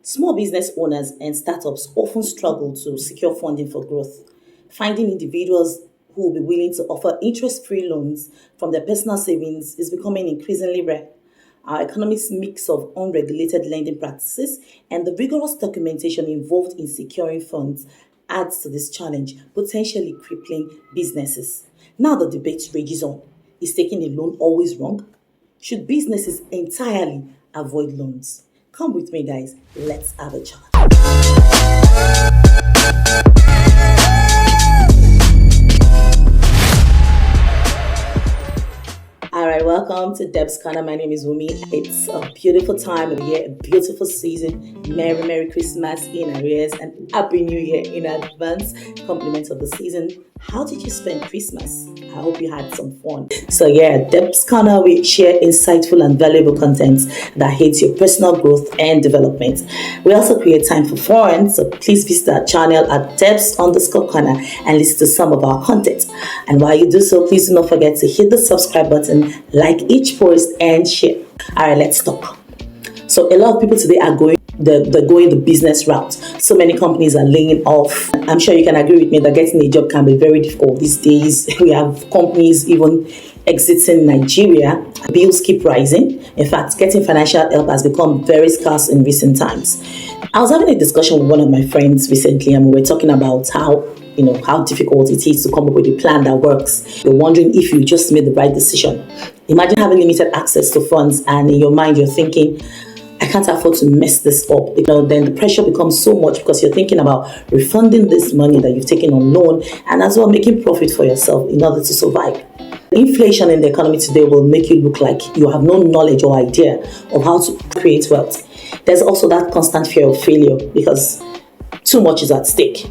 Small business owners and startups often struggle to secure funding for growth. Finding individuals who will be willing to offer interest free loans from their personal savings is becoming increasingly rare. Our economy's mix of unregulated lending practices and the rigorous documentation involved in securing funds adds to this challenge, potentially crippling businesses. Now the debate rages on. Is taking a loan always wrong? Should businesses entirely avoid loans? Come with me, guys. Let's have a chat. All right, welcome to Deb's Corner. My name is Wumi. It's a beautiful time of the year, a beautiful season. Merry Christmas in arrears and Happy New Year in advance. Compliments of the season. How did you spend Christmas? I hope you had some fun. So Deb's Corner, we share insightful and valuable content that aids your personal growth and development. We also create time for fun, so please visit our channel at Debs_Corner and listen to some of our content. And while you do so, please do not forget to hit the subscribe button, like each post, and share. All right, let's talk. So a lot of people today are going the business route. So many companies are laying off. I'm sure you can agree with me that getting a job can be very difficult these days. We have companies even exiting Nigeria. Bills keep rising. In fact, getting financial help has become very scarce in recent times. I was having a discussion with one of my friends recently, and we were talking about how difficult it is to come up with a plan that works. You're wondering if you just made the right decision. Imagine having limited access to funds, and in your mind you're thinking, I can't afford to mess this up. Then the pressure becomes so much because you're thinking about refunding this money that you've taken on loan and as well making profit for yourself in order to survive. Inflation in the economy today will make you look like you have no knowledge or idea of how to create wealth. There's also that constant fear of failure because too much is at stake.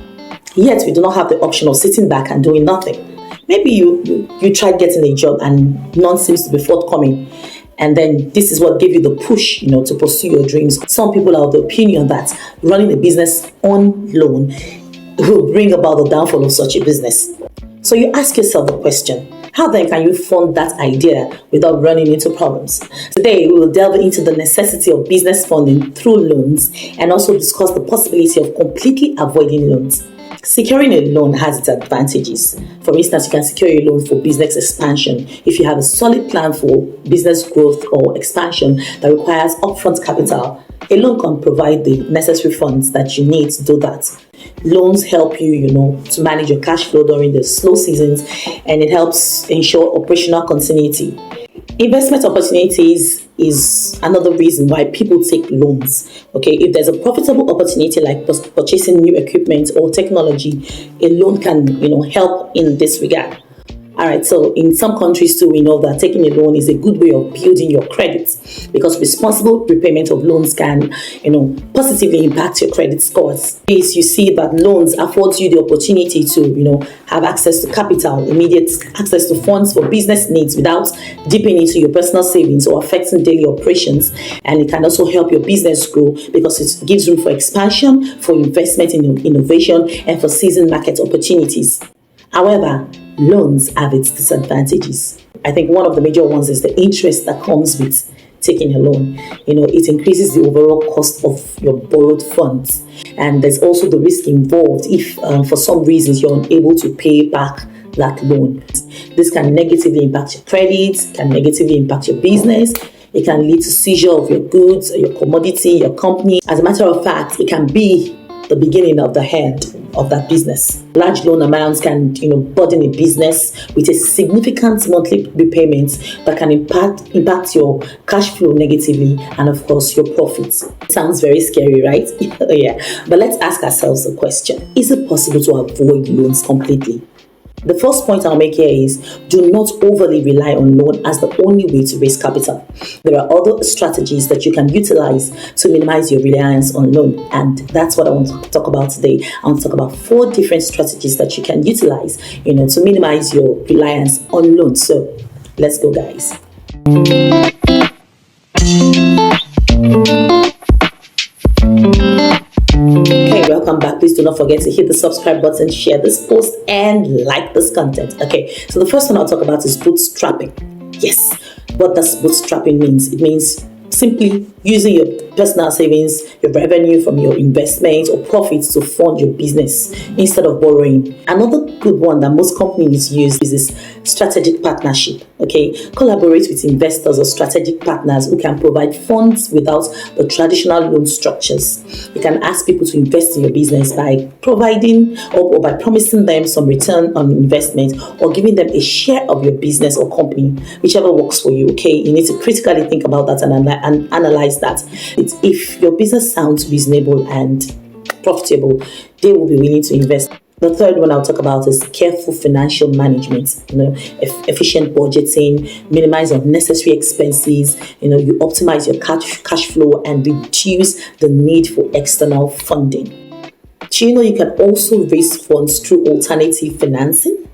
Yet we do not have the option of sitting back and doing nothing. Maybe you tried getting a job and none seems to be forthcoming. And then this is what gave you the push, to pursue your dreams. Some people are of the opinion that running a business on loan will bring about the downfall of such a business. So you ask yourself the question, how then can you fund that idea without running into problems? Today, we will delve into the necessity of business funding through loans and also discuss the possibility of completely avoiding loans. Securing a loan has its advantages. For instance, you can secure a loan for business expansion. If you have a solid plan for business growth or expansion that requires upfront capital, a loan can provide the necessary funds that you need to do that. Loans help you, to manage your cash flow during the slow seasons, and it helps ensure operational continuity. Investment opportunities is another reason why people take loans. Okay, if there's a profitable opportunity like purchasing new equipment or technology, a loan can, help in this regard. All right, so in some countries too, we know that taking a loan is a good way of building your credit because responsible repayment of loans can, positively impact your credit scores. Please, you see that loans affords you the opportunity to, have access to capital, immediate access to funds for business needs without dipping into your personal savings or affecting daily operations. And it can also help your business grow because it gives room for expansion, for investment in innovation, and for seizing market opportunities. However, loans have its disadvantages. I think one of the major ones is the interest that comes with taking a loan. It increases the overall cost of your borrowed funds. And there's also the risk involved if for some reasons you're unable to pay back that loan. This can negatively impact your credit, can negatively impact your business. It can lead to seizure of your goods, your commodity, your company. As a matter of fact, it can be the beginning of the end of that business. Large loan amounts can, burden a business with a significant monthly repayments that can impact your cash flow negatively and, of course, your profits. It sounds very scary, right? Yeah. But let's ask ourselves a question. Is it possible to avoid loans completely? The first point I'll make here is do not overly rely on loan as the only way to raise capital. There are other strategies that you can utilize to minimize your reliance on loan, and that's what I want to talk about today. I want to talk about 4 different strategies that you can utilize, to minimize your reliance on loan. So let's go, guys. Welcome back. Please do not forget to hit the subscribe button, share this post, and like this content. Okay, so the first one I'll talk about is bootstrapping. Yes, what does bootstrapping mean? It means simply using your personal savings, your revenue from your investments or profits to fund your business instead of borrowing. Another good one that most companies use is strategic partnership. Okay, collaborate with investors or strategic partners who can provide funds without the traditional loan structures. You can ask people to invest in your business by providing or by promising them some return on investment or giving them a share of your business or company, whichever works for you. Okay, you need to critically think about that and analyze that. If your business sounds reasonable and profitable, they will be willing to invest. The third one I'll talk about is careful financial management. Efficient budgeting, minimize unnecessary expenses. You optimize your cash flow and reduce the need for external funding. Do you can also raise funds through alternative financing?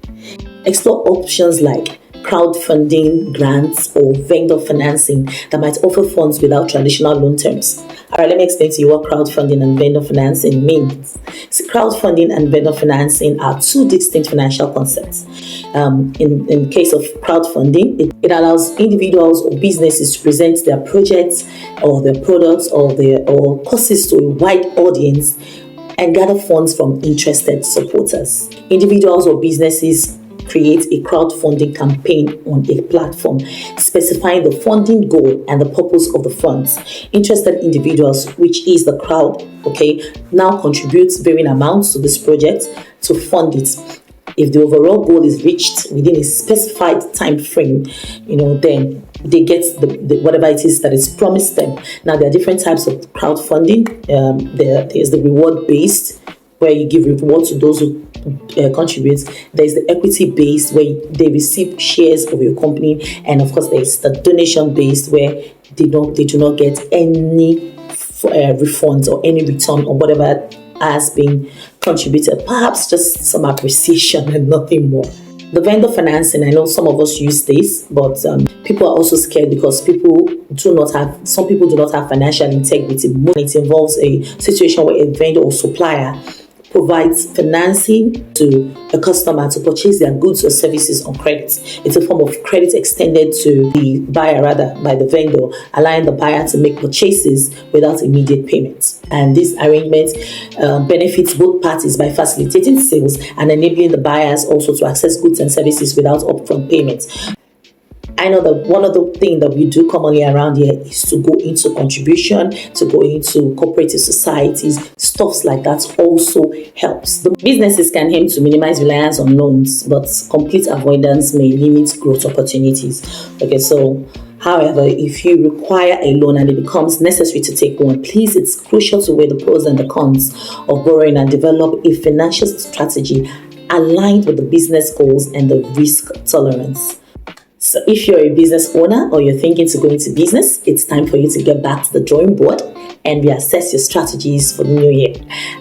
Explore options like crowdfunding, grants, or vendor financing that might offer funds without traditional loan terms. All right, let me explain to you what crowdfunding and vendor financing means. So crowdfunding and vendor financing are two distinct financial concepts. In case of crowdfunding, it allows individuals or businesses to present their projects or their products or courses to a wide audience and gather funds from interested supporters. Individuals or businesses create a crowdfunding campaign on a platform, specifying the funding goal and the purpose of the funds. Interested individuals, which is the crowd, now contribute varying amounts to this project to fund it. If the overall goal is reached within a specified time frame, then they get the whatever it is that is promised them. Now, there are different types of crowdfunding. There's the reward-based, where you give reward to those who contribute. There's the equity-based, where they receive shares of your company, and of course, there's the donation-based, where they do not get any refunds or any return on whatever has been contributed. Perhaps just some appreciation and nothing more. The vendor financing, I know some of us use this, but people are also scared because some people do not have financial integrity. It involves a situation where a vendor or supplier provides financing to a customer to purchase their goods or services on credit. It's a form of credit extended to the buyer, by the vendor, allowing the buyer to make purchases without immediate payments. And this arrangement benefits both parties by facilitating sales and enabling the buyers also to access goods and services without upfront payments. I know that one of the things that we do commonly around here is to go into contribution, to go into cooperative societies. Stuff like that also helps. The businesses can aim to minimize reliance on loans, but complete avoidance may limit growth opportunities. However, if you require a loan and it becomes necessary to take one, please, it's crucial to weigh the pros and the cons of borrowing and develop a financial strategy aligned with the business goals and the risk tolerance. So if you're a business owner or you're thinking to go into business, it's time for you to get back to the drawing board and reassess your strategies for the new year.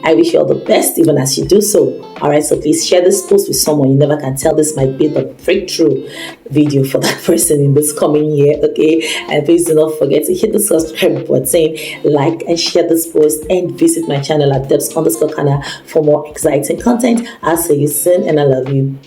I wish you all the best even as you do so. Alright, so please share this post with someone. You never can tell, this might be the breakthrough video for that person in this coming year, okay? And please do not forget to hit the subscribe button, like and share this post, and visit my channel at Debs_Kana for more exciting content. I'll see you soon and I love you.